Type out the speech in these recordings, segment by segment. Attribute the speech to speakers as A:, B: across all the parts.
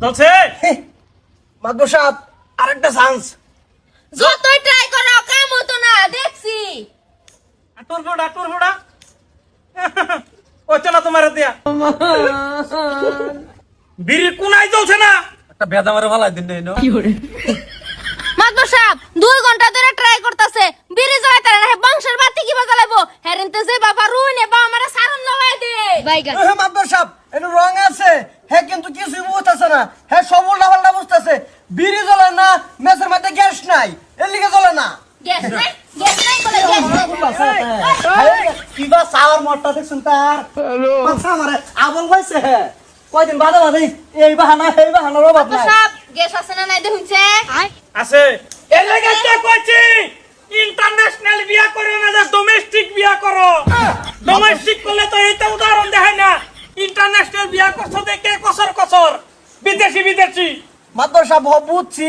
A: চলছে মাদবর সাহেব আরেকটা চান্স।
B: যতই ট্রাই করো কাম হতো না, দেখছি।
A: টুর ফোড়া ও চলো তোমার দিয়া বিড়ি কোনায় জ্বলছে না, একটা বেদা মারে ভালাই দিন নেই।
B: মাদবর সাহেব 2 ঘন্টা ধরে ট্রাই করতেছে, বিড়ি জ্বালাইতে না, বংশের বাতি কিবা জ্বালাবো? হেরেনতে যে বাবা রুইনে বা আমারে সারন লাগাই দে বাইগা।
C: মাদবর সাহেব এর রং আছে, হ্যাঁ কিন্তু কিছুই বুঝতেছে না, হ্যাঁ সব উল্টাপাল্টা বুঝতেছে। বিড়ি জ্বলে না, মেসের মধ্যে গ্যাস নাই, এর লিগে জ্বলে না।
B: গ্যাস নাই বলে গ্যাস
C: কিবা সাওয়ার মোটটা দেখছেন তার আমারে আবল পাইছে কয়দিন বাদে বাদে এই বাহানা অভাব নাই।
B: সব গ্যাস আছে না নাই দেখুনছে?
A: আছে এর লাগি তো কইছি ইন্টারন্যাশনাল বিয়া করো না, যে ডোমেস্টিক বিয়া করো। ডোমেস্টিক করলে তো এইটা উদাহরণ দেখায় না, ইন্টারন্যাশনাল বিয়া করছো দেখে কসর বিদেশি।
C: মাদবর সাহেব বুঝছি,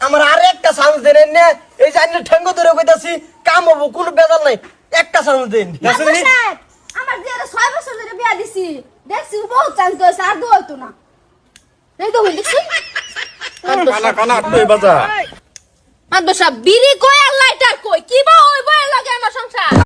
C: আমার আর একটা চান্স দেন না, এই যে আইনের ঠেঙ্গো ধরে কইতাছি কাম হবো, কোনো বেজাল নাই, একটা চান্স দিন।
B: মাদবর সাহেব আমার যে 6 বছর ধরে বিয়া দিছি, দেখছি বহুত চান্স দইছে, আর দো হইতো না। এই তো দেখছি
A: কানা তুই বাজা।
B: মাদবর সাহেব বিড়ি